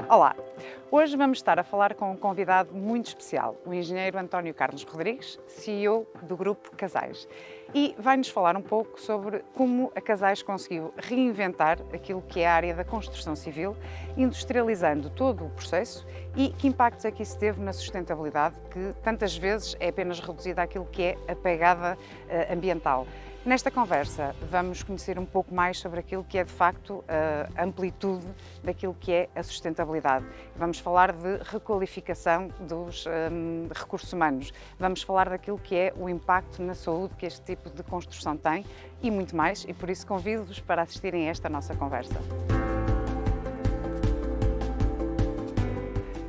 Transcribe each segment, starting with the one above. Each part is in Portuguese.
Olá! Hoje vamos estar a falar com um convidado muito especial, o engenheiro António Carlos Rodrigues, CEO do Grupo Casais. E vai-nos falar um pouco sobre como a Casais conseguiu reinventar aquilo que é a área da construção civil, industrializando todo o processo e que impactos é que isso teve na sustentabilidade, que tantas vezes é apenas reduzida àquilo que é a pegada ambiental. Nesta conversa vamos conhecer um pouco mais sobre aquilo que é de facto a amplitude daquilo que é a sustentabilidade. Vamos falar de requalificação dos recursos humanos, vamos falar daquilo que é o impacto na saúde que este tipo de construção tem e muito mais, e por isso convido-vos para assistirem a esta nossa conversa.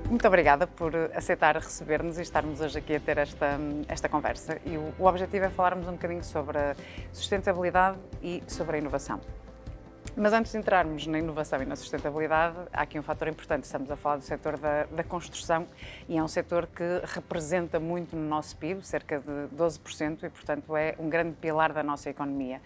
Muito obrigada por aceitar receber-nos e estarmos hoje aqui a ter esta conversa. E o objetivo é falarmos um bocadinho sobre a sustentabilidade e sobre a inovação. Mas antes de entrarmos na inovação e na sustentabilidade, há aqui um fator importante. Estamos a falar do setor da construção e é um setor que representa muito no nosso PIB, cerca de 12%, e, portanto, é um grande pilar da nossa economia.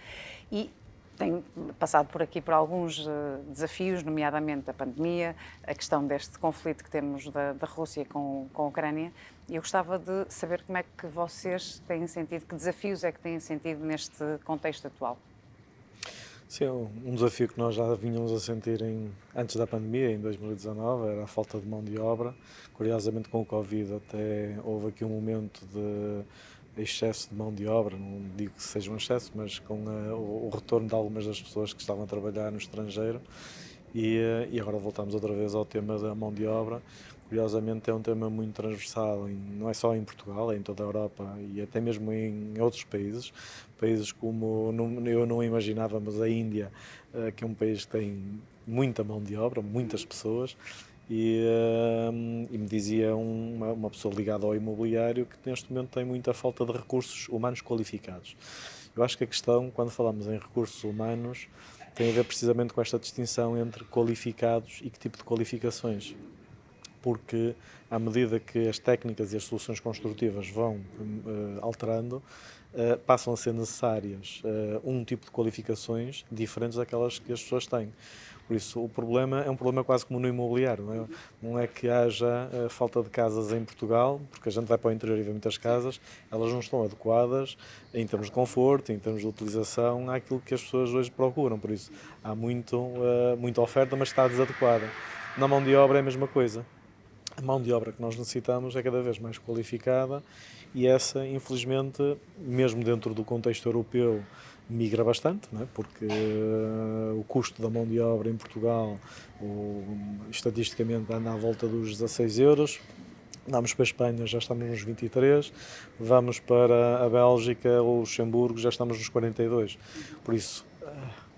E tem passado por aqui por alguns desafios, nomeadamente a pandemia, a questão deste conflito que temos da Rússia com a Ucrânia. E eu gostava de saber como é que vocês têm sentido, que desafios é que têm sentido neste contexto atual. Sim, um desafio que nós já vínhamos a sentir antes da pandemia, em 2019, era a falta de mão de obra. Curiosamente, com o Covid, até houve aqui um momento de excesso de mão de obra, não digo que seja um excesso, mas com o retorno de algumas das pessoas que estavam a trabalhar no estrangeiro. E agora voltamos outra vez ao tema da mão de obra. Curiosamente, é um tema muito transversal, não é só em Portugal, é em toda a Europa e até mesmo em outros países. Países como, eu não imaginava, mas a Índia, que é um país que tem muita mão de obra, muitas pessoas, e me dizia uma pessoa ligada ao imobiliário que neste momento tem muita falta de recursos humanos qualificados. Eu acho que a questão, quando falamos em recursos humanos, tem a ver precisamente com esta distinção entre qualificados e que tipo de qualificações. Porque à medida que as técnicas e as soluções construtivas vão alterando, passam a ser necessárias um tipo de qualificações diferentes daquelas que as pessoas têm. Por isso, o problema é um problema quase como no imobiliário, não é? Não é que haja falta de casas em Portugal, porque a gente vai para o interior e vê muitas casas, elas não estão adequadas em termos de conforto, em termos de utilização, àquilo que as pessoas hoje procuram. Por isso, há muita oferta, mas está desadequada. Na mão de obra é a mesma coisa. A mão de obra que nós necessitamos é cada vez mais qualificada e essa, infelizmente, mesmo dentro do contexto europeu, migra bastante, não é? Porque o custo da mão de obra em Portugal, estatisticamente, anda à volta dos 16 euros. Vamos para a Espanha, já estamos nos 23, vamos para a Bélgica ou Luxemburgo, já estamos nos 42. Por isso,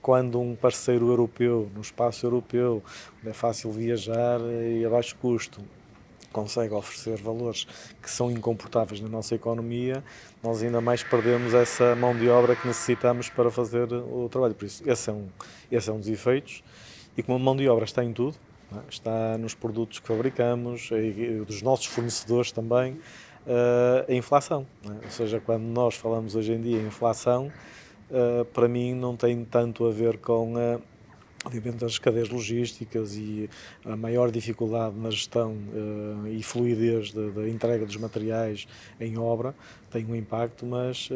quando um parceiro europeu, no espaço europeu, onde é fácil viajar e a baixo custo, consegue oferecer valores que são incomportáveis na nossa economia, nós ainda mais perdemos essa mão de obra que necessitamos para fazer o trabalho. Por isso, esse é um dos efeitos. E como a mão de obra está em tudo, não é? Está nos produtos que fabricamos, e dos nossos fornecedores também, a inflação. Não é? Ou seja, quando nós falamos hoje em dia em inflação, para mim não tem tanto a ver com obviamente as cadeias logísticas e a maior dificuldade na gestão e fluidez da entrega dos materiais em obra tem um impacto, mas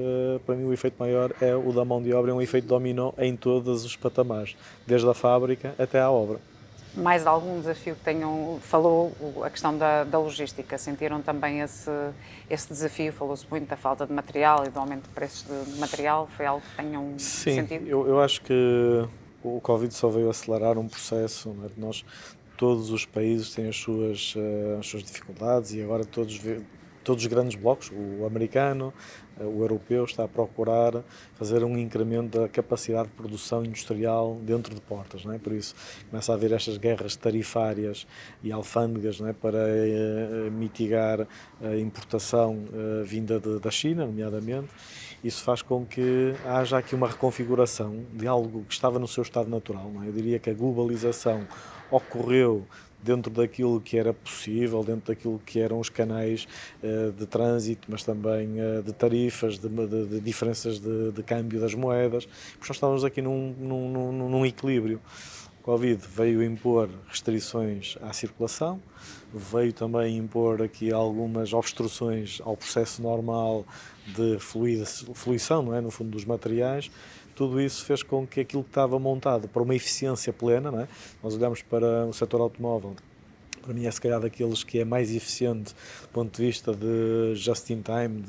para mim o efeito maior é o da mão de obra, é um efeito dominó em todos os patamares, desde a fábrica até à obra. Mais algum desafio que tenham, falou a questão da logística, sentiram também esse desafio, falou-se muito da falta de material e do aumento de preços de material, foi algo que tenham Sim, sentido? eu acho que o Covid só veio acelerar um processo, não é? Todos os países têm as suas dificuldades e agora todos os grandes blocos, o americano, o europeu, está a procurar fazer um incremento da capacidade de produção industrial dentro de portas, não é? Por isso começa a haver estas guerras tarifárias e alfândegas, não é? Para mitigar a importação vinda da China, nomeadamente. Isso faz com que haja aqui uma reconfiguração de algo que estava no seu estado natural, não é? Eu diria que a globalização ocorreu dentro daquilo que era possível, dentro daquilo que eram os canais de trânsito, mas também de tarifas, de diferenças de câmbio das moedas, porque nós estávamos aqui num equilíbrio. Covid veio impor restrições à circulação, veio também impor aqui algumas obstruções ao processo normal de fluição, não é? No fundo, dos materiais. Tudo isso fez com que aquilo que estava montado para uma eficiência plena, não é? Nós olhamos para o setor automóvel, para mim é se calhar daqueles que é mais eficiente do ponto de vista de just-in-time,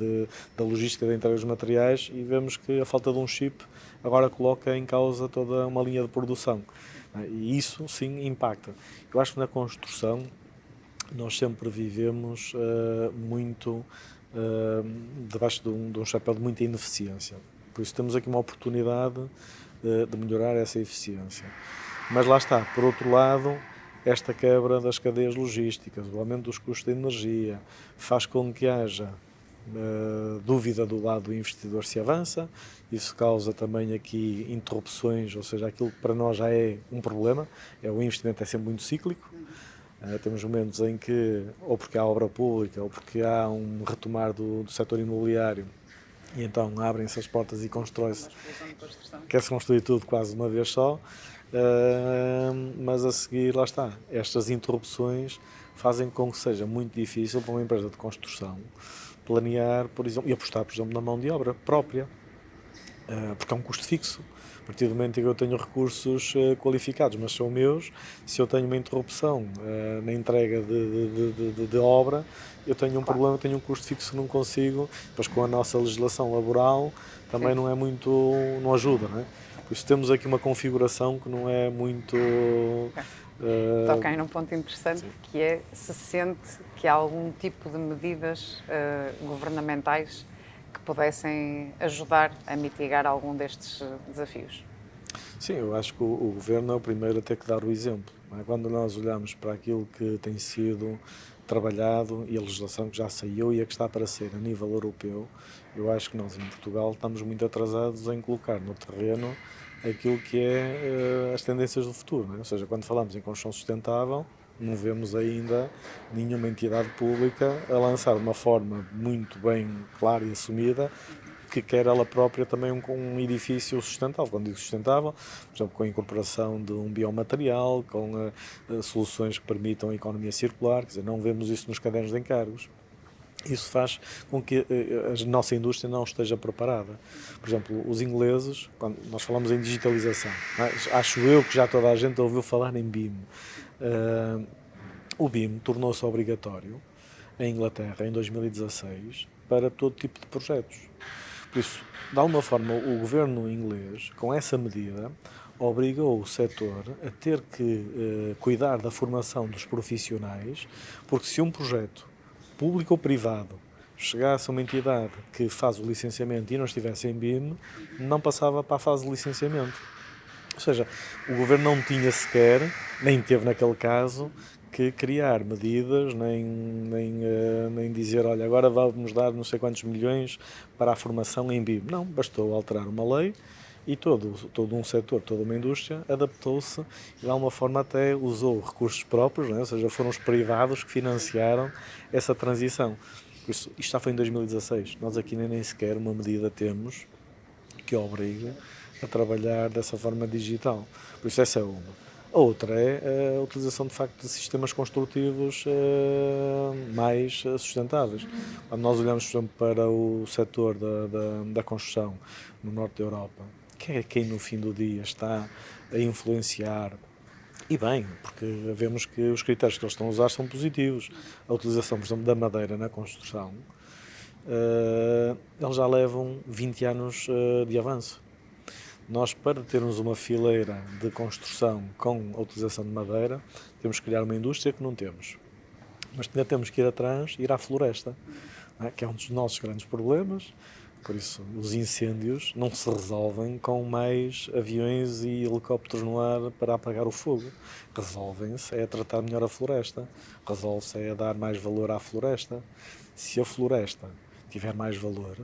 da logística da entrega dos materiais, e vemos que a falta de um chip agora coloca em causa toda uma linha de produção. E isso sim impacta. Eu acho que na construção nós sempre vivemos muito debaixo de um chapéu de muita ineficiência. Por isso temos aqui uma oportunidade de melhorar essa eficiência. Mas lá está, por outro lado, esta quebra das cadeias logísticas, o aumento dos custos de energia, faz com que haja dúvida do lado do investidor se avança. Isso causa também aqui interrupções, ou seja, aquilo que para nós já é um problema, o investimento é sempre muito cíclico. Temos momentos em que, ou porque há obra pública, ou porque há um retomar do setor imobiliário, e então abrem-se as portas e constrói-se, quer-se construir tudo quase de uma vez só, mas a seguir, lá está, estas interrupções fazem com que seja muito difícil para uma empresa de construção planear, por exemplo, e apostar, por exemplo, na mão de obra própria, porque é um custo fixo. A partir do momento em que eu tenho recursos qualificados, mas são meus, se eu tenho uma interrupção na entrega de obra, eu tenho um problema, tenho um custo fixo que não consigo, depois com a nossa legislação laboral também não é muito, não ajuda, não é? Por isso temos aqui uma configuração que não é muito... Toca aí num ponto interessante, sim, que é se sente que há algum tipo de medidas governamentais que pudessem ajudar a mitigar algum destes desafios. Sim, eu acho que o Governo é o primeiro a ter que dar o exemplo. Não é? Quando nós olhamos para aquilo que tem sido trabalhado e a legislação que já saiu e a que está para ser a nível europeu, eu acho que nós em Portugal estamos muito atrasados em colocar no terreno aquilo que é as tendências do futuro. Não é? Ou seja, quando falamos em construção sustentável, não vemos ainda nenhuma entidade pública a lançar de uma forma muito bem clara e assumida que quer ela própria também um edifício sustentável. Quando digo sustentável, por exemplo, com a incorporação de um biomaterial, com soluções que permitam a economia circular, quer dizer, não vemos isso nos cadernos de encargos. Isso faz com que a nossa indústria não esteja preparada. Por exemplo, os ingleses, quando nós falamos em digitalização, acho eu que já toda a gente ouviu falar em BIM. O BIM tornou-se obrigatório em Inglaterra em 2016 para todo tipo de projetos. Por isso, de alguma forma, o governo inglês, com essa medida, obrigou o setor a ter que cuidar da formação dos profissionais, porque se um projeto público ou privado chegasse a uma entidade que faz o licenciamento e não estivesse em BIM, não passava para a fase de licenciamento. Ou seja, o governo não tinha sequer, nem teve naquele caso, que criar medidas, nem dizer, olha, agora vamos dar não sei quantos milhões para a formação em BIM. Não, bastou alterar uma lei e todo um setor, toda uma indústria adaptou-se e de alguma forma até usou recursos próprios, não é? Ou seja, foram os privados que financiaram essa transição. Por isso, isto já foi em 2016. Nós aqui nem sequer uma medida temos que obrigue a trabalhar dessa forma digital. Por isso essa é uma. A outra é a utilização de facto de sistemas construtivos mais sustentáveis. Quando nós olhamos, por exemplo, para o setor da construção no norte da Europa, que é quem no fim do dia está a influenciar, e bem, porque vemos que os critérios que eles estão a usar são positivos. A utilização, por exemplo, da madeira na construção, eles já levam 20 anos de avanço. Nós, para termos uma fileira de construção com a utilização de madeira, temos que criar uma indústria que não temos. Mas ainda temos que ir atrás, ir à floresta, que é um dos nossos grandes problemas. Por isso, os incêndios não se resolvem com mais aviões e helicópteros no ar para apagar o fogo. Resolvem-se a tratar melhor a floresta. Resolve-se a dar mais valor à floresta. Se a floresta tiver mais valor,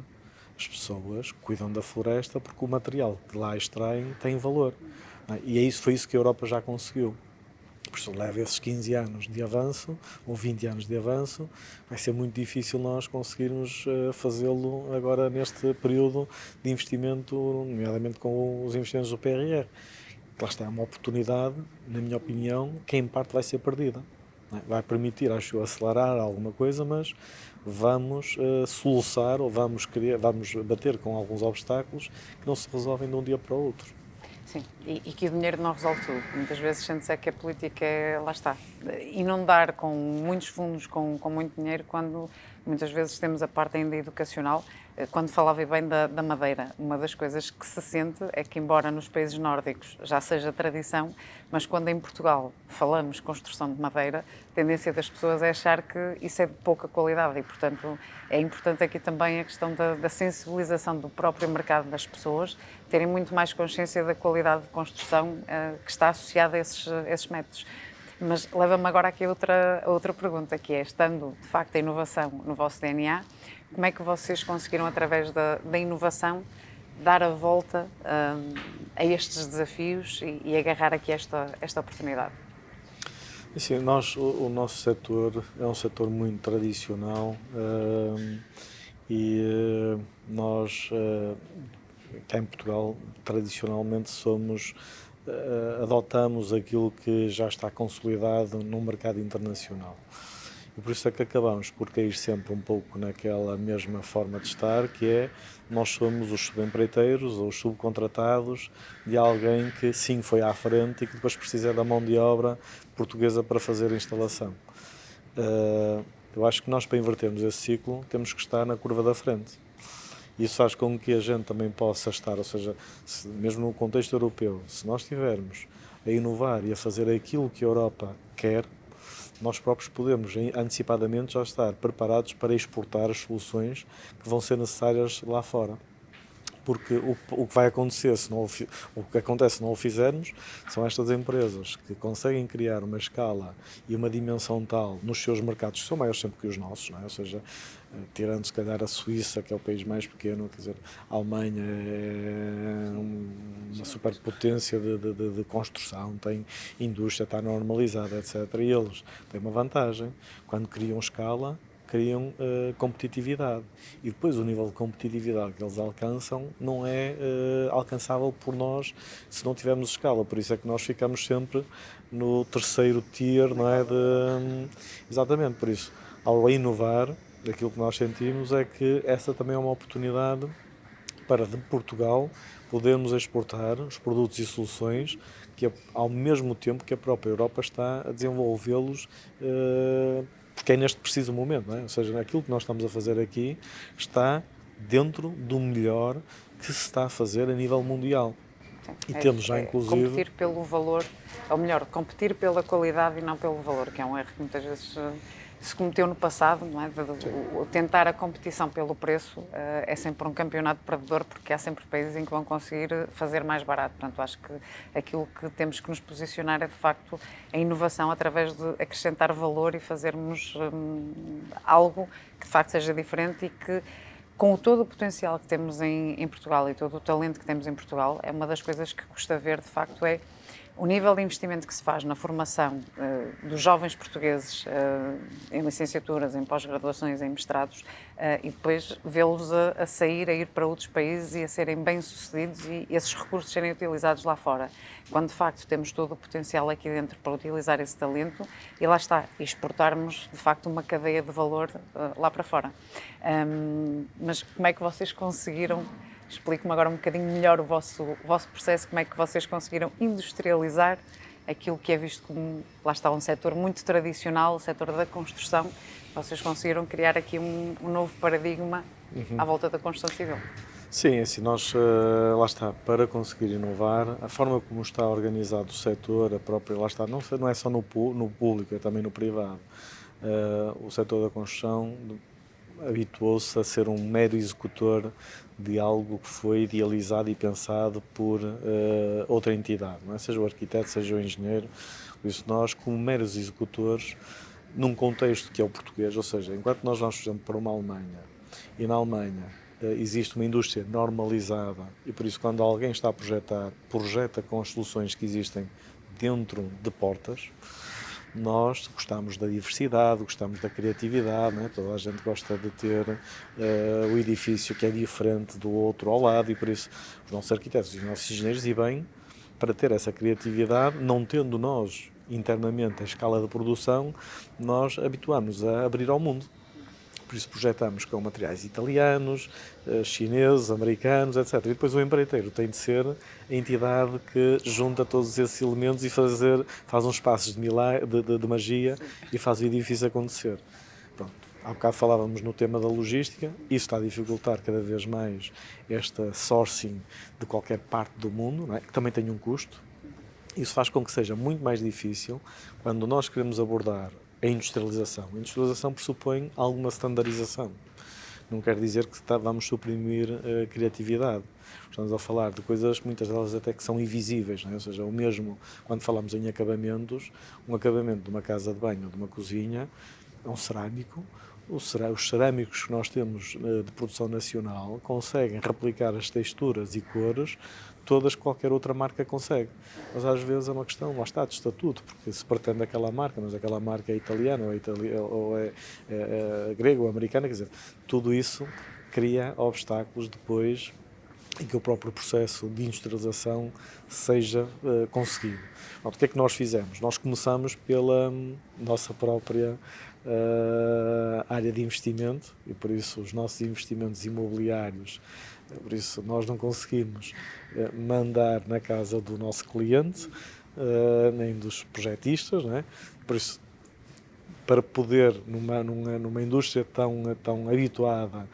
as pessoas cuidam da floresta porque o material que lá extraem tem valor. E foi isso que a Europa já conseguiu. Por isso leva esses 15 anos de avanço, ou 20 anos de avanço, vai ser muito difícil nós conseguirmos fazê-lo agora neste período de investimento, nomeadamente com os investimentos do PRR. lá está, é uma oportunidade, na minha opinião, que em parte vai ser perdida. Não é? Vai permitir, acho eu, acelerar alguma coisa, mas vamos soluçar ou vamos bater com alguns obstáculos que não se resolvem de um dia para o outro. Sim, e que o dinheiro não resolve tudo. Muitas vezes sente-se que a política é, lá está, inundar com muitos fundos, com muito dinheiro, quando muitas vezes temos a parte ainda educacional. Quando falava bem da madeira, uma das coisas que se sente é que, embora nos países nórdicos já seja tradição, mas quando em Portugal falamos construção de madeira, a tendência das pessoas é achar que isso é de pouca qualidade e, portanto, é importante aqui também a questão da sensibilização do próprio mercado das pessoas, terem muito mais consciência da qualidade de construção que está associada a esses métodos. Mas leva-me agora aqui a outra pergunta, que é, estando de facto a inovação no vosso DNA, como é que vocês conseguiram, através da inovação, dar a volta a estes desafios e agarrar aqui esta oportunidade? Assim, o nosso setor é um setor muito tradicional e nós, cá em Portugal, tradicionalmente adotamos aquilo que já está consolidado no mercado internacional. E por isso é que acabamos por cair sempre um pouco naquela mesma forma de estar, que é, nós somos os subempreiteiros ou os subcontratados de alguém que sim foi à frente e que depois precisa da mão de obra portuguesa para fazer a instalação. Eu acho que nós, para invertermos esse ciclo, temos que estar na curva da frente. Isso faz com que a gente também possa estar, ou seja, mesmo no contexto europeu, se nós estivermos a inovar e a fazer aquilo que a Europa quer, nós próprios podemos antecipadamente já estar preparados para exportar as soluções que vão ser necessárias lá fora. Porque o que vai acontecer, o que acontece se não o fizermos, são estas empresas que conseguem criar uma escala e uma dimensão tal nos seus mercados, que são maiores sempre que os nossos, não é? Ou seja, tirando se calhar a Suíça, que é o país mais pequeno, quer dizer, a Alemanha é uma superpotência de construção, tem indústria, está normalizada, etc. E eles têm uma vantagem, quando criam escala, criam competitividade. E depois o nível de competitividade que eles alcançam não é alcançável por nós se não tivermos escala. Por isso é que nós ficamos sempre no terceiro tier, não é? Exatamente, por isso, ao inovar, aquilo que nós sentimos é que essa também é uma oportunidade para, de Portugal, podermos exportar os produtos e soluções que, ao mesmo tempo que a própria Europa está a desenvolvê-los, porque é neste preciso momento, não é? Ou seja, aquilo que nós estamos a fazer aqui está dentro do melhor que se está a fazer a nível mundial. Sim, E temos já, inclusive... Competir pelo valor, ou melhor, competir pela qualidade e não pelo valor, que é um erro que muitas vezes se cometeu no passado, não é? Tentar a competição pelo preço é sempre um campeonato perdedor, porque há sempre países em que vão conseguir fazer mais barato. Portanto, acho que aquilo que temos que nos posicionar é, de facto, a inovação através de acrescentar valor e fazermos algo que, de facto, seja diferente e que, com todo o potencial que temos em Portugal e todo o talento que temos em Portugal, é uma das coisas que custa ver, de facto, é o nível de investimento que se faz na formação dos jovens portugueses em licenciaturas, em pós-graduações, em mestrados, e depois vê-los a sair, a ir para outros países e a serem bem-sucedidos e esses recursos serem utilizados lá fora. Quando, de facto, temos todo o potencial aqui dentro para utilizar esse talento e lá está, exportarmos, de facto, uma cadeia de valor lá para fora. Mas como é que vocês conseguiram... Explique-me agora um bocadinho melhor o vosso processo, como é que vocês conseguiram industrializar aquilo que é visto como, lá está, um setor muito tradicional, o setor da construção. Vocês conseguiram criar aqui um novo paradigma à volta da construção civil. Sim, assim, nós, lá está, para conseguir inovar, a forma como está organizado o setor, a própria, lá está, não é só no público, é também no privado. O setor da construção habituou-se a ser um mero executor de algo que foi idealizado e pensado por outra entidade, não é? Seja o arquiteto, seja o engenheiro. Por isso, nós, como meros executores, num contexto que é o português, ou seja, enquanto nós vamos, por exemplo, para uma Alemanha, e na Alemanha existe uma indústria normalizada, e por isso, quando alguém está a projeta com as soluções que existem dentro de portas. Nós gostamos da diversidade, gostamos da criatividade, né? Toda a gente gosta de ter o edifício que é diferente do outro ao lado e por isso os nossos arquitetos e os nossos engenheiros, e bem, para ter essa criatividade, não tendo nós internamente a escala de produção, nós habituamos a abrir ao mundo. Por isso projetamos com materiais italianos, chineses, americanos, etc. E depois o empreiteiro tem de ser a entidade que junta todos esses elementos e faz uns passos de magia e faz o edifício acontecer. Pronto. Há bocado falávamos no tema da logística, isso está a dificultar cada vez mais esta sourcing de qualquer parte do mundo, não é? Que também tem um custo. Isso faz com que seja muito mais difícil quando nós queremos abordar a industrialização. A industrialização pressupõe alguma standardização. Não quer dizer que vamos suprimir a criatividade. Estamos a falar de coisas, muitas delas até que são invisíveis, não é? Ou seja, o mesmo quando falamos em acabamentos, um acabamento de uma casa de banho ou de uma cozinha é um cerâmico. Os cerâmicos que nós temos de produção nacional conseguem replicar as texturas e cores todas que qualquer outra marca consegue. Mas às vezes é uma questão, lá está, de estatuto, porque se pretende aquela marca, mas aquela marca é italiana ou é grega ou americana, quer dizer, tudo isso cria obstáculos depois em que o próprio processo de industrialização seja conseguido. Então, o que é que nós fizemos? Nós começamos pela nossa própria área de investimento e por isso os nossos investimentos imobiliários, por isso nós não conseguimos mandar na casa do nosso cliente, nem dos projetistas, não é? Por isso, para poder, numa indústria tão habituada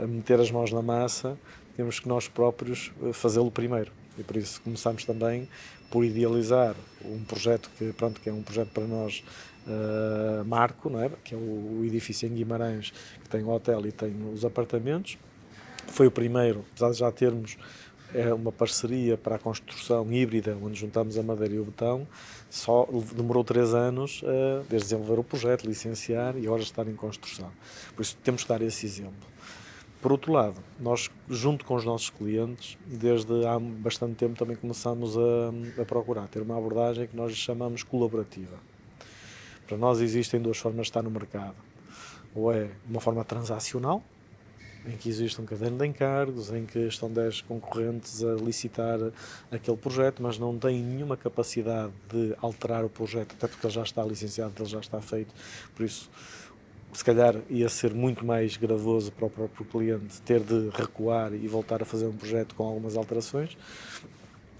a meter as mãos na massa, temos que nós próprios fazê-lo primeiro. E por isso começamos também por idealizar um projeto que é um projeto para nós marco, não é? Que é o edifício em Guimarães, que tem o hotel e tem os apartamentos. Foi o primeiro, apesar de já termos uma parceria para a construção híbrida, onde juntamos a madeira e o betão, só demorou 3 anos desde desenvolver o projeto, licenciar e agora estar em construção. Por isso temos que dar esse exemplo. Por outro lado, nós, junto com os nossos clientes, desde há bastante tempo também começamos a procurar ter uma abordagem que nós chamamos colaborativa. Para nós existem 2 formas de estar no mercado. Ou é uma forma transacional, em que existe um caderno de encargos, em que estão 10 concorrentes a licitar aquele projeto, mas não têm nenhuma capacidade de alterar o projeto, até porque ele já está licenciado, ele já está feito. Por isso, se calhar ia ser muito mais gravoso para o próprio cliente ter de recuar e voltar a fazer um projeto com algumas alterações.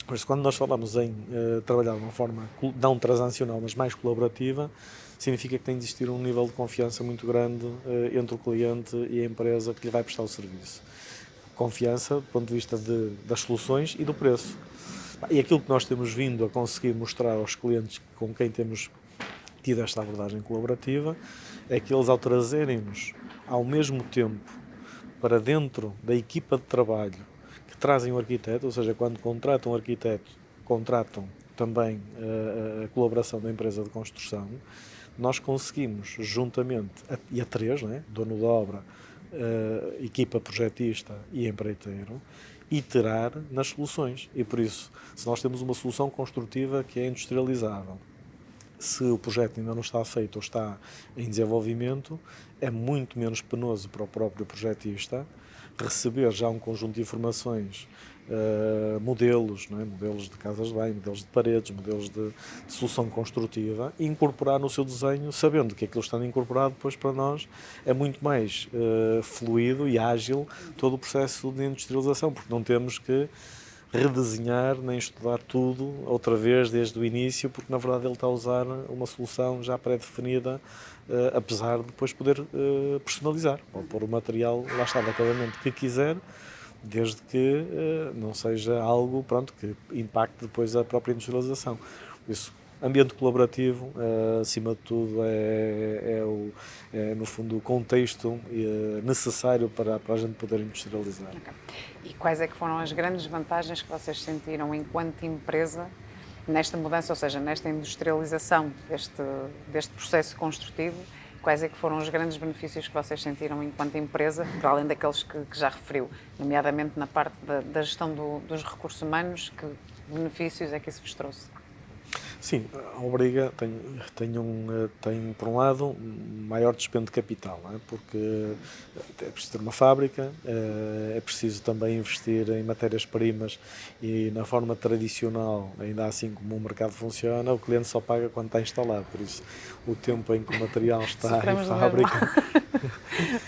Por isso, quando nós falamos em trabalhar de uma forma não transacional, mas mais colaborativa, significa que tem de existir um nível de confiança muito grande entre o cliente e a empresa que lhe vai prestar o serviço. Confiança do ponto de vista das soluções e do preço. E aquilo que nós temos vindo a conseguir mostrar aos clientes com quem temos tido esta abordagem colaborativa é que eles, ao trazerem-nos ao mesmo tempo para dentro da equipa de trabalho que trazem o arquiteto, ou seja, quando contratam o arquiteto, contratam também a colaboração da empresa de construção, nós conseguimos, juntamente, e a 3, não é? Dono da obra, equipa projetista e empreiteiro, iterar nas soluções. E por isso, se nós temos uma solução construtiva que é industrializável, se o projeto ainda não está feito ou está em desenvolvimento, é muito menos penoso para o próprio projetista receber já um conjunto de informações, modelos, não é? Modelos de casas de banho, modelos de paredes, modelos de solução construtiva e incorporar no seu desenho, sabendo que aquilo estando incorporado, depois para nós é muito mais fluido e ágil todo o processo de industrialização, porque não temos que redesenhar nem estudar tudo outra vez desde o início, porque na verdade ele está a usar uma solução já pré-definida, apesar de depois poder personalizar, pode pôr o material, lá está, de acabamento que quiser, desde que não seja algo, pronto, que impacte depois a própria industrialização. Por isso, ambiente colaborativo, acima de tudo, é no fundo o contexto necessário para a gente poder industrializar. Okay. E quais é que foram as grandes vantagens que vocês sentiram enquanto empresa nesta mudança, ou seja, nesta industrialização deste processo construtivo? Quais é que foram os grandes benefícios que vocês sentiram enquanto empresa, para além daqueles que já referiu, nomeadamente na parte da gestão dos recursos humanos? Que benefícios é que isso vos trouxe? Sim, obriga, tem por um lado um maior dispêndio de capital, não é? Porque é preciso ter uma fábrica, é preciso também investir em matérias-primas e na forma tradicional, ainda assim como o mercado funciona, o cliente só paga quando está instalado, por isso o tempo em que o material está em Sofremos do mesmo mal. fábrica.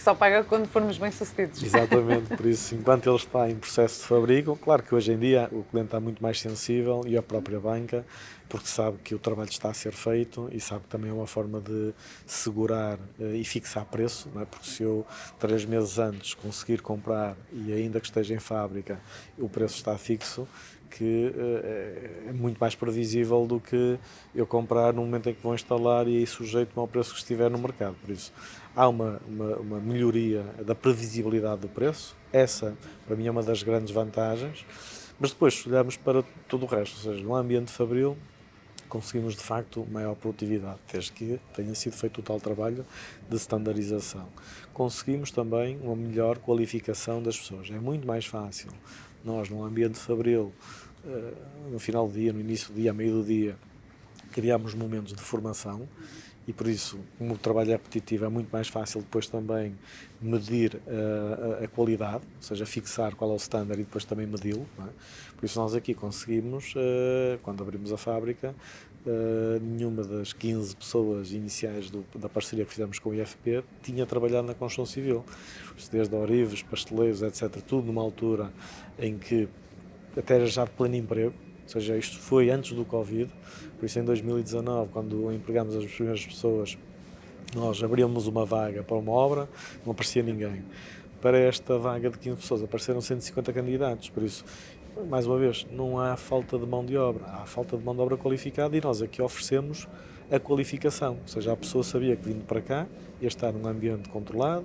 Só paga quando formos bem-sucedidos. Exatamente, por isso, enquanto ele está em processo de fabrico, claro que hoje em dia o cliente está muito mais sensível e a própria banca, porque sabe que o trabalho está a ser feito e sabe que também é uma forma de segurar e fixar preço, não é? Porque se eu 3 meses antes conseguir comprar e ainda que esteja em fábrica, o preço está fixo, que é muito mais previsível do que eu comprar no momento em que vou instalar e aí sujeito-me ao preço que estiver no mercado. Por isso, há uma melhoria da previsibilidade do preço. Essa, para mim, é uma das grandes vantagens. Mas depois olhamos para todo o resto, ou seja, no ambiente fabril, conseguimos de facto maior produtividade, desde que tenha sido feito o tal trabalho de standardização. Conseguimos também uma melhor qualificação das pessoas. É muito mais fácil nós, num ambiente fabril, no final do dia, no início do dia, a meio do dia, criamos momentos de formação e por isso, como o trabalho é repetitivo, é muito mais fácil depois também medir a qualidade, ou seja, fixar qual é o standard e depois também medi-lo. Não é? Por isso nós aqui conseguimos, quando abrimos a fábrica, nenhuma das 15 pessoas iniciais da parceria que fizemos com o IFP tinha trabalhado na construção civil. Desde orives, pasteleiros, etc., tudo numa altura em que até era já de pleno emprego, ou seja, isto foi antes do Covid, por isso em 2019, quando empregámos as primeiras pessoas, nós abríamos uma vaga para uma obra, não aparecia ninguém. Para esta vaga de 15 pessoas apareceram 150 candidatos, por isso, mais uma vez, não há falta de mão de obra, há falta de mão de obra qualificada e nós aqui oferecemos a qualificação, ou seja, a pessoa sabia que vindo para cá ia estar num ambiente controlado,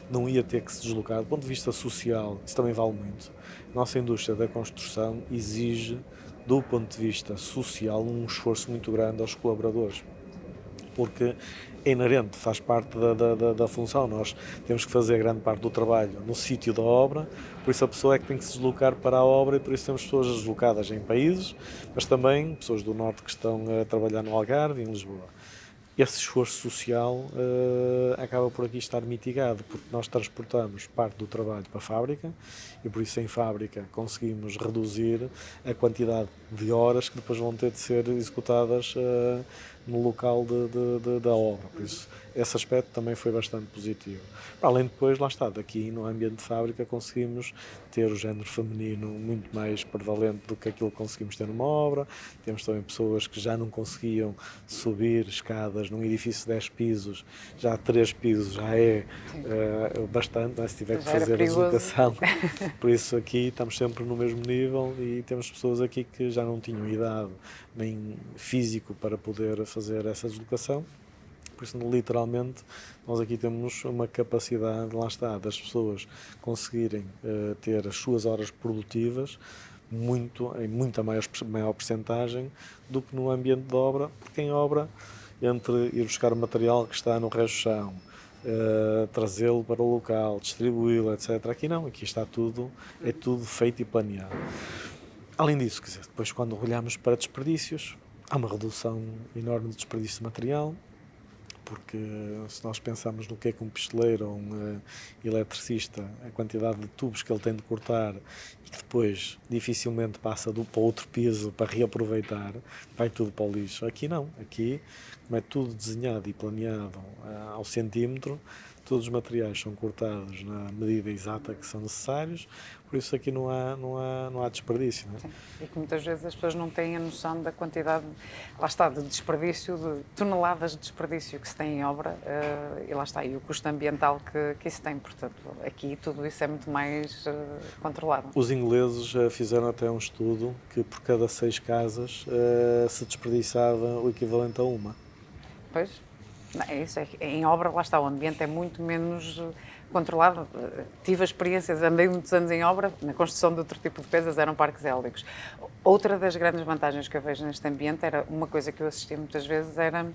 não ia ter que se deslocar. Do ponto de vista social, isso também vale muito. A nossa indústria da construção exige, do ponto de vista social, um esforço muito grande aos colaboradores, porque é inerente, faz parte da função. Nós temos que fazer grande parte do trabalho no sítio da obra, por isso a pessoa é que tem que se deslocar para a obra e por isso temos pessoas deslocadas em países, mas também pessoas do Norte que estão a trabalhar no Algarve e em Lisboa. Esse esforço social acaba por aqui estar mitigado, porque nós transportamos parte do trabalho para a fábrica e por isso em fábrica conseguimos reduzir a quantidade de horas que depois vão ter de ser executadas no local da obra. Por isso, esse aspecto também foi bastante positivo. Além de depois, lá está, daqui no ambiente de fábrica conseguimos ter o género feminino muito mais prevalente do que aquilo que conseguimos ter numa obra. Temos também pessoas que já não conseguiam subir escadas num edifício de 10 pisos, já 3 pisos já é bastante, não é? Se tiver que fazer a deslocação. Por isso aqui estamos sempre no mesmo nível e temos pessoas aqui que já não tinham idade nem físico para poder fazer essa deslocação. Por isso, literalmente, nós aqui temos uma capacidade, lá está, das pessoas conseguirem ter as suas horas produtivas em muita maior percentagem do que no ambiente de obra, porque em obra, entre ir buscar o material que está no resto-chão, trazê-lo para o local, distribuí-lo, etc. Aqui não, aqui está tudo, é tudo feito e planeado. Além disso, quer dizer, depois quando olhamos para desperdícios, há uma redução enorme de desperdício de material, porque se nós pensamos no que é que um pisteleiro ou um eletricista, a quantidade de tubos que ele tem de cortar e que depois dificilmente passa para outro piso para reaproveitar, vai tudo para o lixo. Aqui não, aqui como é tudo desenhado e planeado ao centímetro, todos os materiais são cortados na medida exata que são necessários, por isso aqui não há desperdício. Não é? Sim. E que muitas vezes as pessoas não têm a noção da quantidade, lá está, de desperdício, de toneladas de desperdício que se tem em obra e lá está, e o custo ambiental que isso tem. Portanto, aqui tudo isso é muito mais controlado. Os ingleses fizeram até um estudo que por cada 6 casas se desperdiçava o equivalente a uma. Pois, não, é isso. Em obra, lá está, o ambiente é muito menos controlado. Tive experiências, andei muitos anos em obra, na construção de outro tipo de coisas, eram parques eólicos. Outra das grandes vantagens que eu vejo neste ambiente era, uma coisa que eu assisti muitas vezes, era,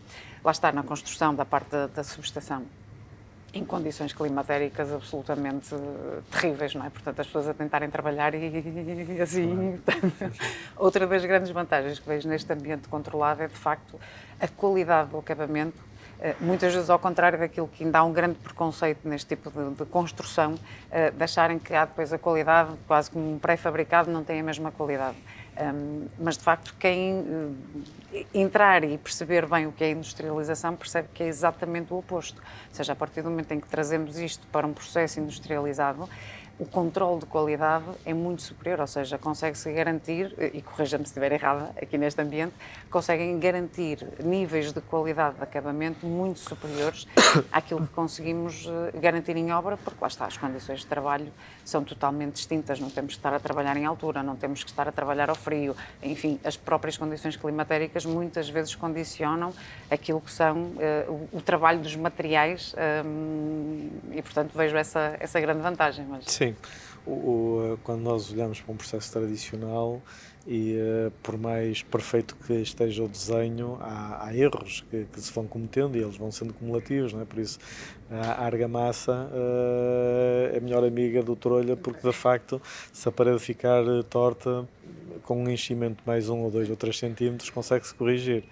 lá está, na construção da parte da subestação. em condições climatéricas absolutamente terríveis, não é? Portanto, as pessoas a tentarem trabalhar e assim... Outra das grandes vantagens que vejo neste ambiente controlado é, de facto, a qualidade do acabamento. Muitas vezes, ao contrário daquilo que ainda há um grande preconceito neste tipo de construção, de acharem que há depois a qualidade, quase como um pré-fabricado, não tem a mesma qualidade. Mas, de facto, quem entrar e perceber bem o que é industrialização percebe que é exatamente o oposto. Ou seja, a partir do momento em que trazemos isto para um processo industrializado, o controle de qualidade é muito superior, ou seja, consegue-se garantir, e corrija-me se estiver errada aqui neste ambiente, conseguem garantir níveis de qualidade de acabamento muito superiores àquilo que conseguimos garantir em obra, porque lá está, as condições de trabalho são totalmente distintas, não temos que estar a trabalhar em altura, não temos que estar a trabalhar ao frio, enfim, as próprias condições climatéricas muitas vezes condicionam aquilo que são o trabalho dos materiais e, portanto, vejo essa grande vantagem. Mas... Sim, quando nós olhamos para um processo tradicional e por mais perfeito que esteja o desenho, há erros que se vão cometendo e eles vão sendo cumulativos, não é? Por isso a argamassa é a melhor amiga do trolha, porque de facto se a parede ficar torta, com um enchimento mais 1 ou 2 ou 3 centímetros consegue-se corrigir.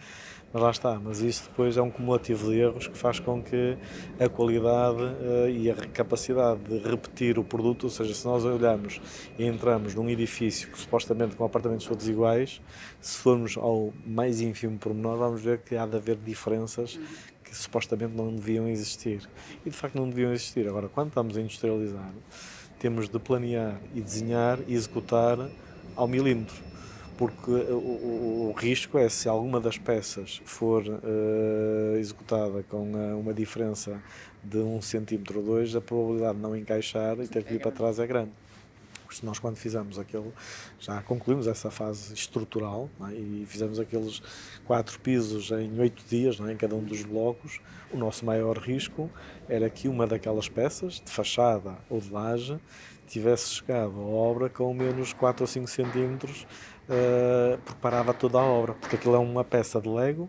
Mas lá está, mas isso depois é um cumulativo de erros que faz com que a qualidade e a capacidade de repetir o produto, ou seja, se nós olharmos e entramos num edifício que supostamente com apartamentos todos iguais, se formos ao mais ínfimo pormenor, vamos ver que há de haver diferenças que supostamente não deviam existir. E de facto não deviam existir. Agora, quando estamos a industrializar, temos de planear e desenhar e executar ao milímetro. Porque o risco é, se alguma das peças for executada com uma diferença de 1 centímetro ou 2, a probabilidade de não encaixar e ter que ir para trás é grande. Porque nós, quando fizemos aquilo, já concluímos essa fase estrutural, não é? E fizemos aqueles 4 pisos em 8 dias, não é? Em cada um dos blocos. O nosso maior risco era que uma daquelas peças, de fachada ou de laje, tivesse chegado à obra com menos 4 ou 5 centímetros, porque parava toda a obra, porque aquilo é uma peça de Lego,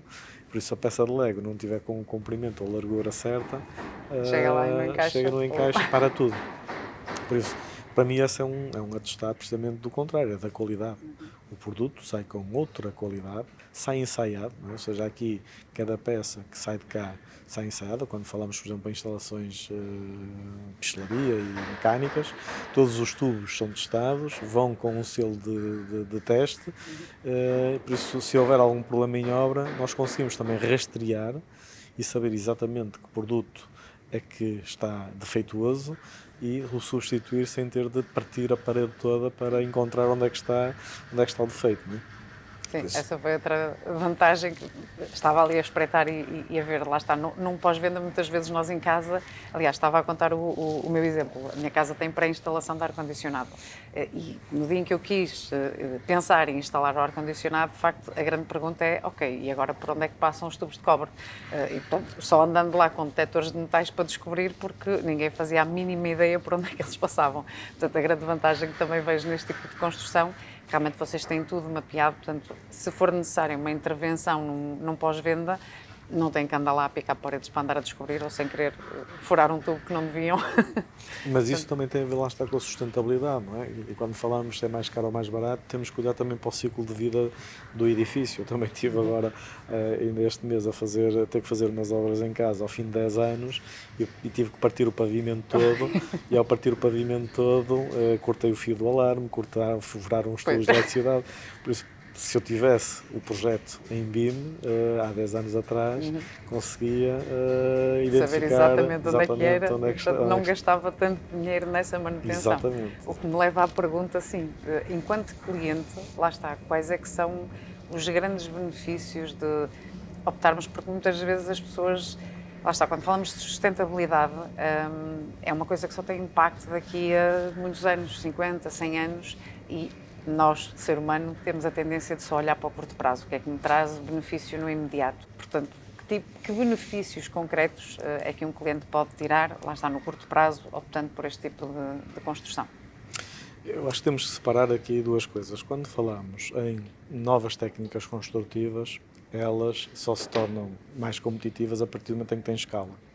por isso a peça de Lego não tiver com o comprimento ou largura certa, chega lá e não encaixa. chega no encaixe e para tudo. Por isso, para mim esse é um atestado precisamente do contrário, é da qualidade. O produto sai com outra qualidade, sai ensaiado, não é? Ou seja, aqui cada peça que sai de cá sai ensaiada. Quando falamos, por exemplo, em instalações de pistelaria e mecânicas, todos os tubos são testados, vão com um selo de teste, por isso, se houver algum problema em obra, nós conseguimos também rastrear e saber exatamente que produto é que está defeituoso e o substituir sem ter de partir a parede toda para encontrar onde é que está o defeito, não é? Sim, essa foi outra vantagem que estava ali a espreitar e a ver, lá está, num pós-venda muitas vezes nós em casa, aliás, estava a contar o meu exemplo, a minha casa tem pré-instalação de ar-condicionado e no dia em que eu quis pensar em instalar o ar-condicionado, de facto, a grande pergunta é, ok, e agora por onde é que passam os tubos de cobre? E portanto, só andando lá com detectores de metais para descobrir, porque ninguém fazia a mínima ideia por onde é que eles passavam. Portanto, a grande vantagem que também vejo neste tipo de construção, realmente vocês têm tudo mapeado, portanto, se for necessário uma intervenção num pós-venda, não têm que andar lá a picar paredes para andar a descobrir ou sem querer furar um tubo que não deviam. Mas isso também tem a ver, lá está, com a sustentabilidade, não é? E quando falamos se é mais caro ou mais barato, temos que olhar também para o ciclo de vida do edifício. Eu também estive agora, ainda este mês, ter que fazer umas obras em casa ao fim de 10 anos e tive que partir o pavimento todo e ao partir o pavimento todo cortei o fio do alarme, furaram os tubos de eletricidade. Por isso, se eu tivesse o projeto em BIM, há 10 anos atrás, conseguia identificar saber exatamente onde é que era, onde é que está, não gastava tanto dinheiro nessa manutenção. Exatamente. O que me leva à pergunta, assim, enquanto cliente, lá está, quais é que são os grandes benefícios de optarmos, porque muitas vezes as pessoas, lá está, quando falamos de sustentabilidade, é uma coisa que só tem impacto daqui a muitos anos, 50, 100 anos, e nós, ser humano, temos a tendência de só olhar para o curto prazo, o que é que me traz benefício no imediato. Portanto, que benefícios concretos é que um cliente pode tirar, lá está, no curto prazo, optando por este tipo de construção? Eu acho que temos que separar aqui duas coisas. Quando falamos em novas técnicas construtivas, elas só se tornam mais competitivas a partir do momento em que têm escala.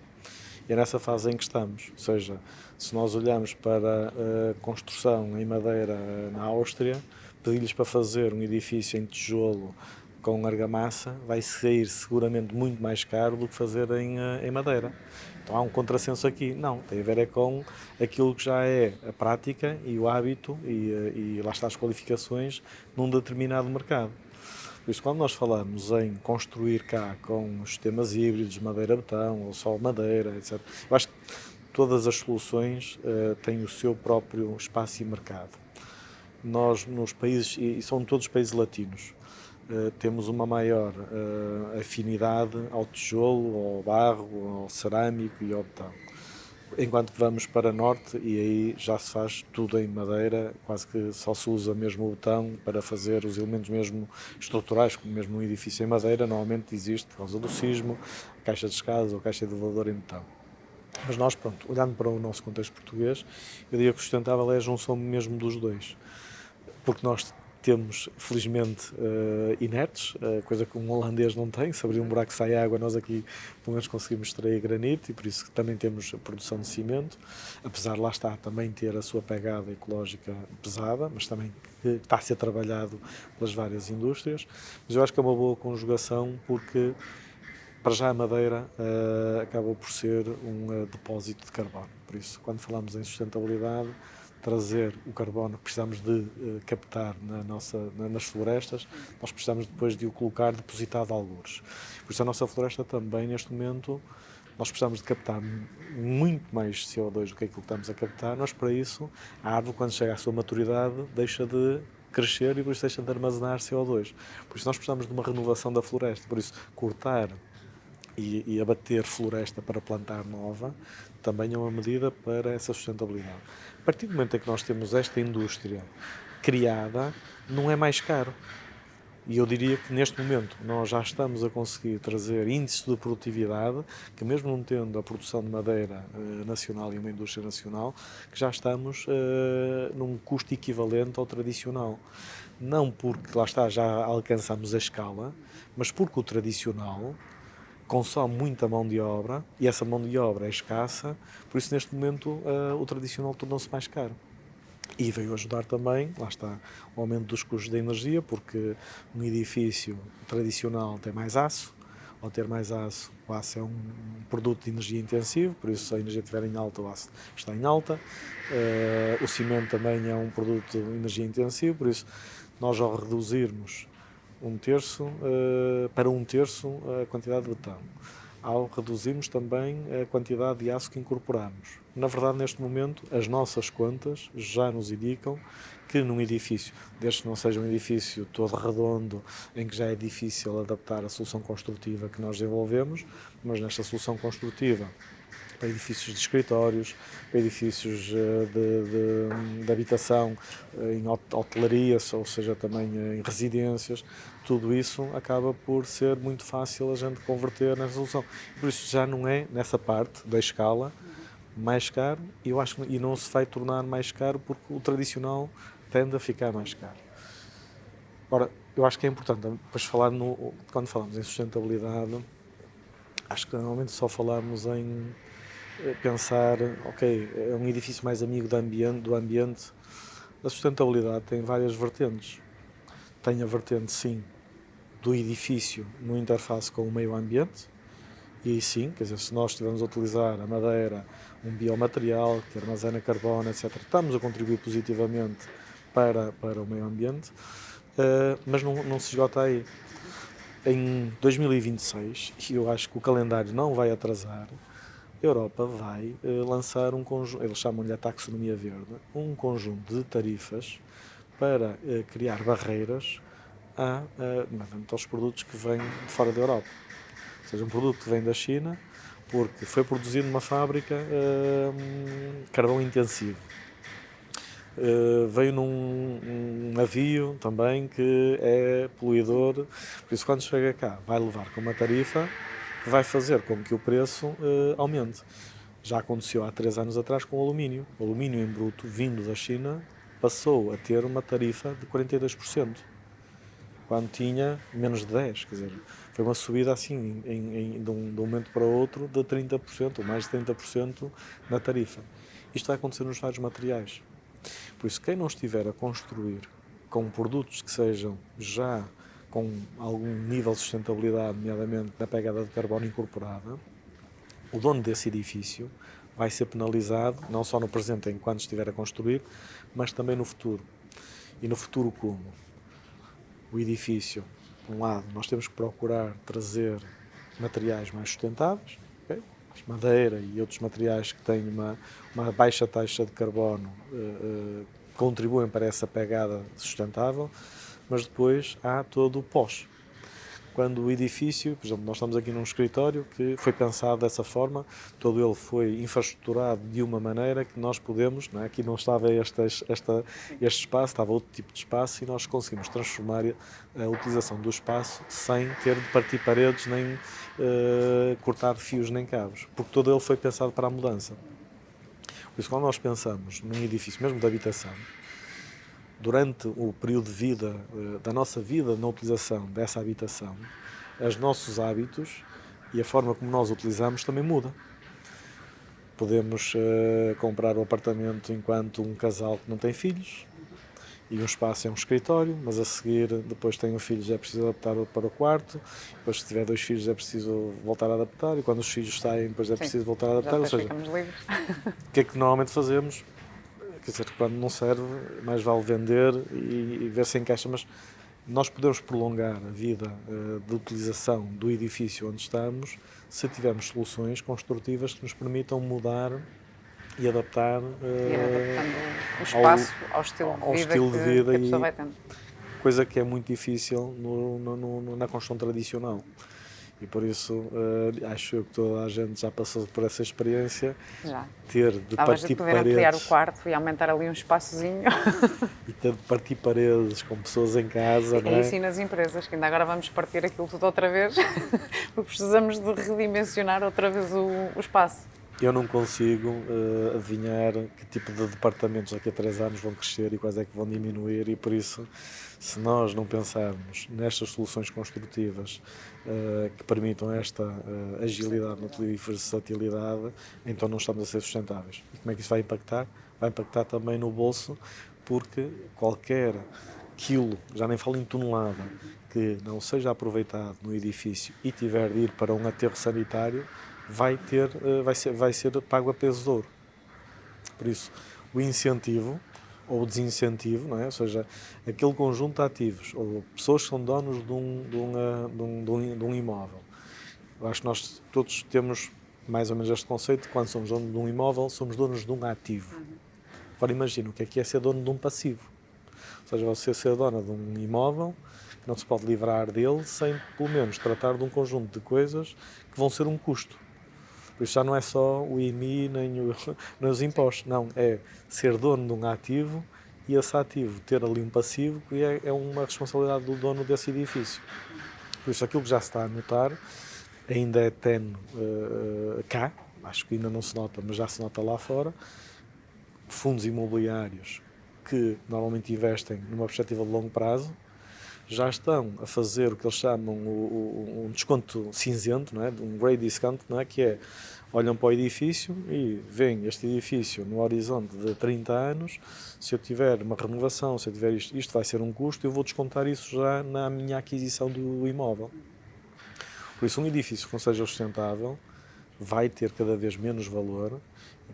E é nessa fase em que estamos. Ou seja, se nós olhamos para a construção em madeira na Áustria, pedir-lhes para fazer um edifício em tijolo com argamassa vai sair seguramente muito mais caro do que fazer em madeira. Então há um contrassenso aqui. Não, tem a ver é com aquilo que já é a prática e o hábito e lá está as qualificações num determinado mercado. Por isso, quando nós falamos em construir cá com sistemas híbridos, madeira-betão ou só madeira, etc., eu acho que todas as soluções têm o seu próprio espaço e mercado. Nós, nos países, e são todos países latinos, temos uma maior afinidade ao tijolo, ao barro, ao cerâmico e ao betão. Enquanto que vamos para norte e aí já se faz tudo em madeira, quase que só se usa mesmo o betão para fazer os elementos mesmo estruturais, como mesmo um edifício em madeira, normalmente existe por causa do sismo, a caixa de escadas ou a caixa de elevador em betão. Mas nós, pronto, olhando para o nosso contexto português, eu diria que o sustentável é a junção mesmo dos dois. Porque nós temos, felizmente, inertes, coisa que um holandês não tem. Se abrir um buraco sai água, nós aqui pelo menos conseguimos extrair granito e por isso que também temos a produção de cimento, apesar de lá está também ter a sua pegada ecológica pesada, mas também que está a ser trabalhado pelas várias indústrias. Mas eu acho que é uma boa conjugação porque para já a madeira acaba por ser um depósito de carbono. Por isso, quando falamos em sustentabilidade, trazer o carbono que precisamos de captar nas florestas, nós precisamos depois de o colocar depositado a algures. Por isso a nossa floresta também, neste momento, nós precisamos de captar muito mais CO2 do que aquilo que estamos a captar, mas para isso a árvore, quando chega à sua maturidade, deixa de crescer e por isso deixa de armazenar CO2. Por isso nós precisamos de uma renovação da floresta, por isso cortar e abater floresta para plantar nova também é uma medida para essa sustentabilidade. A partir do momento em que nós temos esta indústria criada, não é mais caro. E eu diria que neste momento nós já estamos a conseguir trazer índices de produtividade, que mesmo não tendo a produção de madeira nacional e uma indústria nacional, que já estamos num custo equivalente ao tradicional. Não porque, lá está, já alcançamos a escala, mas porque o tradicional consome muita mão de obra e essa mão de obra é escassa, por isso neste momento o tradicional tornou-se mais caro. E veio ajudar também, lá está, o aumento dos custos da energia, porque um edifício tradicional tem mais aço, ao ter mais aço, o aço é um produto de energia intensivo, por isso se a energia estiver em alta, o aço está em alta. O cimento também é um produto de energia intensivo, por isso nós ao reduzirmos para um terço a quantidade de betão, ao reduzirmos também a quantidade de aço que incorporamos. Na verdade, neste momento, as nossas contas já nos indicam que num edifício, desde que não seja um edifício todo redondo, em que já é difícil adaptar a solução construtiva que nós desenvolvemos, mas nesta solução construtiva, para edifícios de escritórios, para edifícios de habitação, em hotelaria, ou seja, também em residências, tudo isso acaba por ser muito fácil a gente converter nessa solução. Por isso já não é, nessa parte da escala, mais caro, e eu acho que não se vai tornar mais caro porque o tradicional tende a ficar mais caro. Ora, eu acho que é importante depois falar, quando falamos em sustentabilidade, acho que normalmente só falamos em pensar, ok, é um edifício mais amigo do ambiente. A sustentabilidade tem várias vertentes. Tem a vertente, sim, do edifício no interface com o meio ambiente, e aí sim, quer dizer, se nós estivermos a utilizar a madeira, um biomaterial que armazena carbono, etc., estamos a contribuir positivamente para o meio ambiente, mas não se esgota aí. Em 2026, e eu acho que o calendário não vai atrasar, a Europa vai lançar um conjunto, eles chamam-lhe a taxonomia verde, um conjunto de tarifas para criar barreiras aos produtos que vêm de fora da Europa. Ou seja, um produto que vem da China, porque foi produzido numa fábrica carvão intensivo. Veio num navio também que é poluidor, por isso quando chega cá vai levar com uma tarifa que vai fazer com que o preço aumente. Já aconteceu há 3 anos atrás com o alumínio. O alumínio em bruto, vindo da China, passou a ter uma tarifa de 42%. quando tinha menos de 10%. Quer dizer, foi uma subida assim, de um momento para o outro, de 30%, ou mais de 30% na tarifa. Isto vai acontecer nos vários materiais. Por isso, quem não estiver a construir com produtos que sejam já com algum nível de sustentabilidade, nomeadamente na pegada de carbono incorporada, o dono desse edifício vai ser penalizado, não só no presente enquanto estiver a construir, mas também no futuro. E no futuro como? O edifício, por um lado, nós temos que procurar trazer materiais mais sustentáveis, okay? Madeira e outros materiais que têm uma baixa taxa de carbono contribuem para essa pegada sustentável, mas depois há todo o pós. Quando o edifício, por exemplo, nós estamos aqui num escritório que foi pensado dessa forma, todo ele foi infraestruturado de uma maneira que nós podemos, não é? Aqui não estava este espaço, estava outro tipo de espaço e nós conseguimos transformar a utilização do espaço sem ter de partir paredes, nem cortar fios nem cabos, porque todo ele foi pensado para a mudança. Por isso, quando nós pensamos num edifício, mesmo de habitação, durante o período de vida, da nossa vida na utilização dessa habitação, os nossos hábitos e a forma como nós utilizamos também muda. Podemos comprar o apartamento enquanto um casal que não tem filhos e um espaço é um escritório, mas a seguir, depois tem um filho, já é preciso adaptar para o quarto, depois se tiver 2 filhos é preciso voltar a adaptar e quando os filhos saem depois é preciso voltar a adaptar. Já Ou seja, ficamos livres. o que é que normalmente fazemos? Quer dizer, quando não serve, mais vale vender e ver se encaixa, mas nós podemos prolongar a vida de utilização do edifício onde estamos se tivermos soluções construtivas que nos permitam mudar e adaptar Ir adaptando o espaço ao estilo de vida que a pessoa vai tendo. Coisa que é muito difícil na construção tradicional. E por isso acho eu que toda a gente já passou por essa experiência. Já. Ter de Talvez partir poder ampliar o quarto e aumentar ali um espaçozinho. E ter de partir paredes com pessoas em casa, não é? É isso nas empresas, que ainda agora vamos partir aquilo tudo outra vez, porque precisamos de redimensionar outra vez o espaço. Eu não consigo adivinhar que tipo de departamentos daqui a 3 anos vão crescer e quais é que vão diminuir e por isso, se nós não pensarmos nestas soluções construtivas que permitam esta agilidade e versatilidade, então não estamos a ser sustentáveis. E como é que isso vai impactar? Vai impactar também no bolso, porque qualquer quilo, já nem falo em tonelada, que não seja aproveitado no edifício e tiver de ir para um aterro sanitário, vai ser pago a peso de ouro. Por isso, o incentivo ou o desincentivo, não é? Ou seja, aquele conjunto de ativos ou pessoas que são donos de um imóvel. Eu acho que nós todos temos mais ou menos este conceito de quando somos donos de um imóvel, somos donos de um ativo. Agora imagina o que é ser dono de um passivo. Ou seja, você ser dona de um imóvel que não se pode livrar dele sem, pelo menos, tratar de um conjunto de coisas que vão ser um custo. Por isso já não é só o IMI nem os impostos, não, é ser dono de um ativo e esse ativo ter ali um passivo que é uma responsabilidade do dono desse edifício. Por isso aquilo que já se está a notar ainda é tenue cá, acho que ainda não se nota, mas já se nota lá fora, fundos imobiliários que normalmente investem numa perspectiva de longo prazo, já estão a fazer o que eles chamam um desconto cinzento, não é? Um grey discount, não é? Que é, olham para o edifício e veem este edifício no horizonte de 30 anos, se eu tiver uma renovação, se eu tiver isto vai ser um custo, eu vou descontar isso já na minha aquisição do imóvel. Por isso, um edifício que não seja sustentável vai ter cada vez menos valor.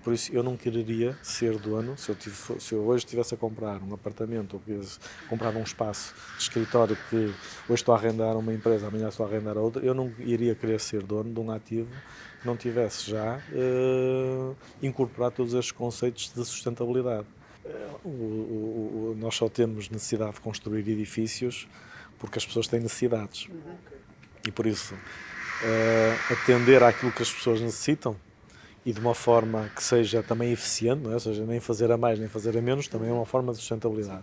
Por isso, eu não quereria ser dono, se eu hoje estivesse a comprar um apartamento ou comprar um espaço de escritório que hoje estou a arrendar a uma empresa, amanhã estou a arrendar a outra, eu não iria querer ser dono de um ativo que não tivesse já incorporado todos estes conceitos de sustentabilidade. Nós só temos necessidade de construir edifícios porque as pessoas têm necessidades. E por isso, atender àquilo que as pessoas necessitam e de uma forma que seja também eficiente, não é? Ou seja, nem fazer a mais nem fazer a menos, também é uma forma de sustentabilidade.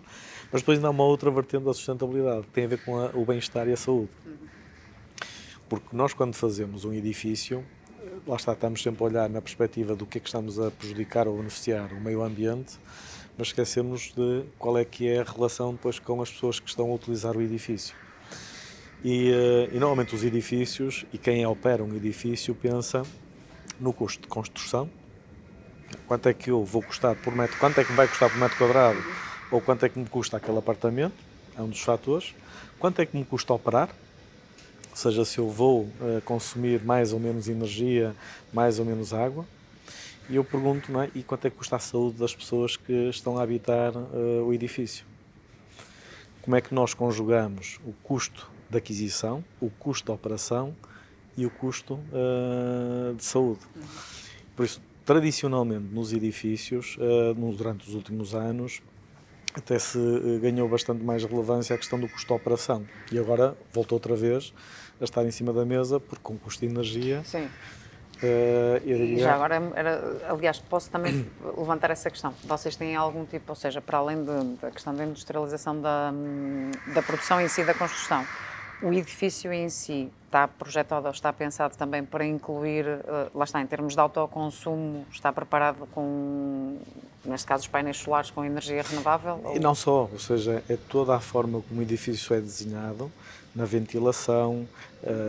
Mas depois ainda há uma outra vertente da sustentabilidade, que tem a ver com o bem-estar e a saúde. Porque nós, quando fazemos um edifício, lá está, estamos sempre a olhar na perspectiva do que é que estamos a prejudicar ou beneficiar o meio ambiente, mas esquecemos de qual é que é a relação depois com as pessoas que estão a utilizar o edifício. E normalmente os edifícios, e quem opera um edifício, pensa no custo de construção. Quanto é que eu vou custar por metro, quanto é que me vai custar por metro quadrado, ou quanto é que me custa aquele apartamento, é um dos fatores. Quanto é que me custa operar, ou seja, se eu vou consumir mais ou menos energia, mais ou menos água. E eu pergunto, não é, e quanto é que custa a saúde das pessoas que estão a habitar o edifício? Como é que nós conjugamos o custo de aquisição, o custo de operação e o custo de saúde? Por isso, tradicionalmente, nos edifícios, durante os últimos anos, até se ganhou bastante mais relevância a questão do custo de operação. E agora voltou outra vez a estar em cima da mesa, porque com o custo de energia... Sim. E já agora, aliás, posso também levantar essa questão. Vocês têm algum tipo, ou seja, para além da questão da industrialização da produção em si, da construção, o edifício em si está projetado ou está pensado também para incluir, lá está, em termos de autoconsumo, está preparado com, neste caso, os painéis solares com energia renovável? E não só, ou seja, é toda a forma como o edifício é desenhado, na ventilação,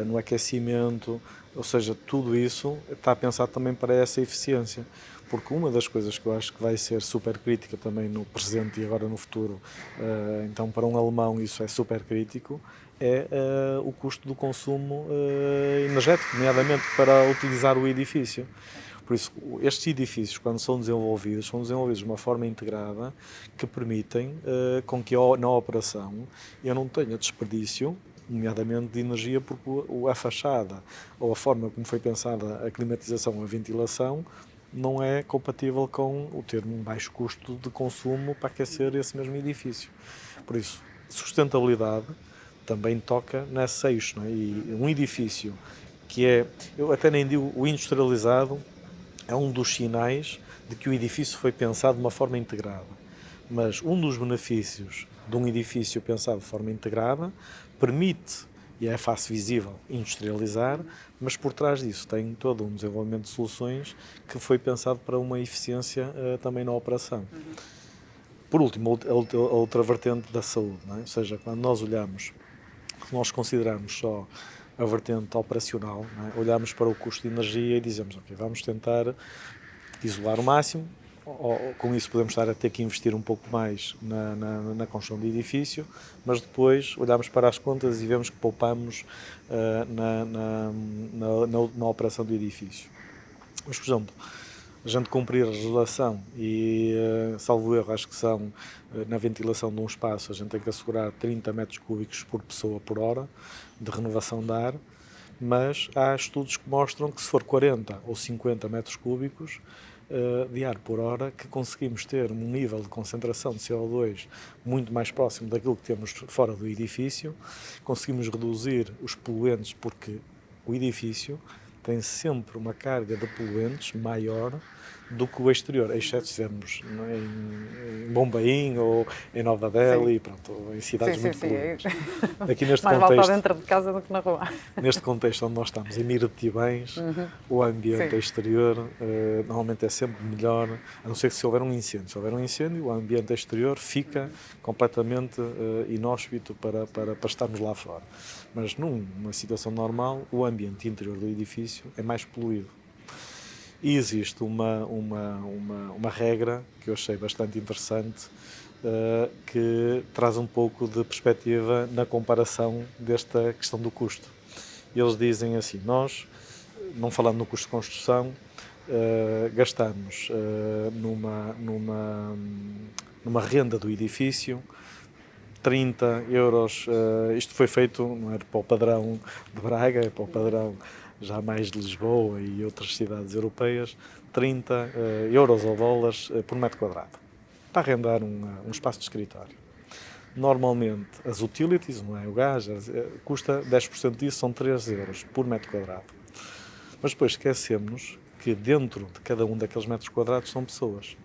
no aquecimento, ou seja, tudo isso está pensado também para essa eficiência. Porque uma das coisas que eu acho que vai ser super crítica também no presente e agora no futuro, então para um alemão isso é super crítico, é o custo do consumo energético, nomeadamente para utilizar o edifício. Por isso, estes edifícios, quando são desenvolvidos de uma forma integrada que permitem com que na operação eu não tenha desperdício, nomeadamente de energia, porque a fachada ou a forma como foi pensada a climatização, a ventilação, não é compatível com o ter um baixo custo de consumo para aquecer esse mesmo edifício. Por isso, sustentabilidade também toca nesse eixo, não é? E um edifício que é, eu até nem digo o industrializado, é um dos sinais de que o edifício foi pensado de uma forma integrada. Mas um dos benefícios de um edifício pensado de forma integrada permite, e é fácil visível, industrializar, mas por trás disso tem todo um desenvolvimento de soluções que foi pensado para uma eficiência também na operação. Por último, a outra vertente da saúde, não é? Ou seja, quando nós olhamos, se nós considerarmos só a vertente operacional, não é? Olhamos para o custo de energia e dizemos, ok, vamos tentar isolar o máximo, com isso podemos estar a ter que investir um pouco mais na construção do edifício, mas depois olhamos para as contas e vemos que poupamos na operação do edifício. Mas, por exemplo, a gente cumprir a legislação e, salvo erro, acho que são, na ventilação de um espaço, a gente tem que assegurar 30 metros cúbicos por pessoa por hora de renovação de ar, mas há estudos que mostram que se for 40 ou 50 metros cúbicos de ar por hora, que conseguimos ter um nível de concentração de CO2 muito mais próximo daquilo que temos fora do edifício, conseguimos reduzir os poluentes, porque o edifício tem sempre uma carga de poluentes maior do que o exterior, exceto se estivermos em Bombaim ou em Nova Delhi, pronto, em cidades muito poluentes. Aqui neste mais contexto, volta dentro de casa do que na rua. Neste contexto onde nós estamos, em Mira de Tibães, o ambiente exterior normalmente é sempre melhor, a não ser que se houver um incêndio. Se houver um incêndio, o ambiente exterior fica completamente inóspito para estarmos lá fora. Mas numa situação normal, o ambiente interior do edifício é mais poluído. E existe uma regra que eu achei bastante interessante, que traz um pouco de perspectiva na comparação desta questão do custo. Eles dizem assim, nós, não falando no custo de construção, gastamos numa renda do edifício 30 euros, isto foi feito, não é para o padrão de Braga, é para o padrão já mais de Lisboa e outras cidades europeias, 30 euros ou dólares por metro quadrado, para arrendar um espaço de escritório. Normalmente, as utilities, não é, o gás, custa 10% disso, são 3 euros por metro quadrado. Mas depois esquecemos que dentro de cada um daqueles metros quadrados são pessoas.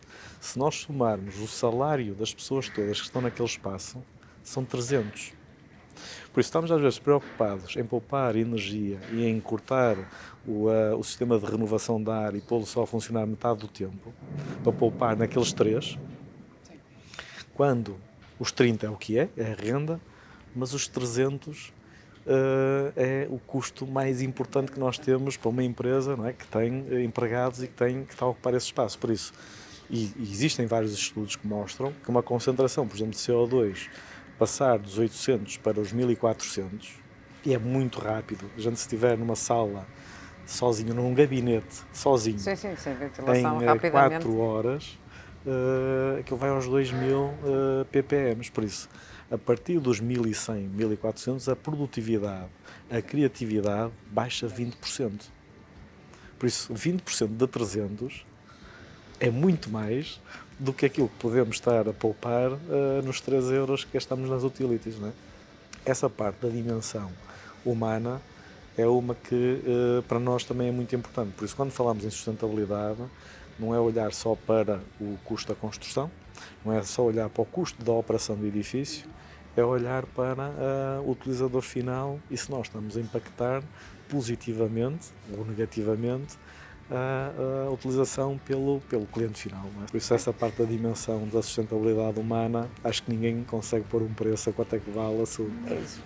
Se nós somarmos o salário das pessoas todas que estão naquele espaço, são 300. Por isso estamos às vezes preocupados em poupar energia e em cortar o sistema de renovação de ar e pô-lo só a funcionar metade do tempo, para poupar naqueles 3, quando os 30 é o que é a renda, mas os 300 é o custo mais importante que nós temos para uma empresa, não é? Que tem empregados e que está a ocupar esse espaço. Por isso, e existem vários estudos que mostram que uma concentração, por exemplo, de CO2 passar dos 800 para os 1400, e é muito rápido. A gente, se estiver numa sala sozinho, num gabinete, sozinho, Sim, sem ventilação, em rapidamente. 4 horas, aquilo vai aos 2000 ppm. Por isso, a partir dos 1100, 1400, a produtividade, a criatividade baixa 20%. Por isso, 20% de 300 é muito mais do que aquilo que podemos estar a poupar nos 3 euros que gastamos nas utilities, não é? Essa parte da dimensão humana é uma que para nós também é muito importante. Por isso, quando falamos em sustentabilidade, não é olhar só para o custo da construção, não é só olhar para o custo da operação do edifício, é olhar para o utilizador final e se nós estamos a impactar positivamente ou negativamente a utilização pelo cliente final. Não é? Por isso, essa parte da dimensão da sustentabilidade humana, acho que ninguém consegue pôr um preço a quanto é que vale a sua. É isso.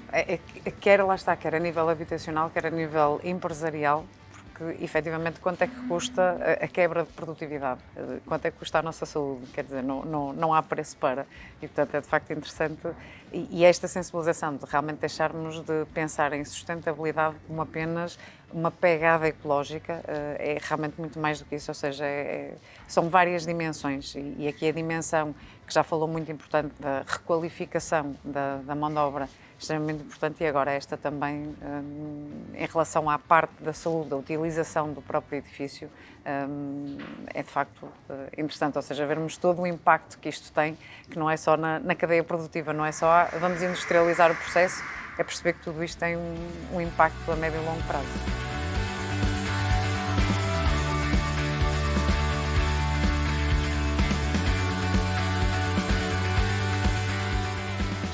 Quer lá está, quer a nível habitacional, quer a nível empresarial, porque efetivamente quanto é que custa a quebra de produtividade, quanto é que custa a nossa saúde, quer dizer, não há preço para, e portanto é de facto interessante, e esta sensibilização de realmente deixarmos de pensar em sustentabilidade como apenas uma pegada ecológica, é realmente muito mais do que isso, ou seja, são várias dimensões, e aqui a dimensão que já falou muito importante da requalificação da mão de obra, extremamente importante, e agora esta também em relação à parte da saúde, da utilização do próprio edifício, é de facto interessante, ou seja, vermos todo o impacto que isto tem, que não é só na cadeia produtiva, não é só vamos industrializar o processo, é perceber que tudo isto tem um impacto a médio e longo prazo.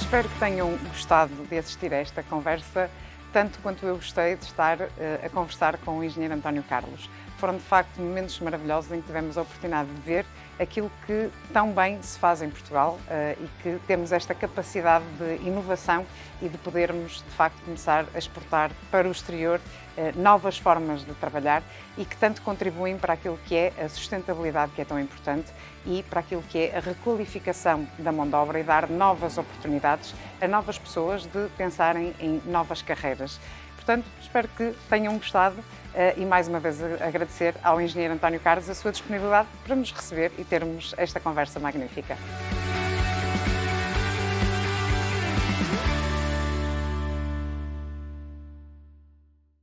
Espero que tenham gostado de assistir a esta conversa, tanto quanto eu gostei de estar a conversar com o engenheiro António Carlos. Foram de facto momentos maravilhosos em que tivemos a oportunidade de ver aquilo que tão bem se faz em Portugal e que temos esta capacidade de inovação e de podermos de facto começar a exportar para o exterior novas formas de trabalhar e que tanto contribuem para aquilo que é a sustentabilidade, que é tão importante, e para aquilo que é a requalificação da mão de obra e dar novas oportunidades a novas pessoas de pensarem em novas carreiras. Portanto, espero que tenham gostado e mais uma vez agradecer ao engenheiro António Carlos a sua disponibilidade para nos receber e termos esta conversa magnífica.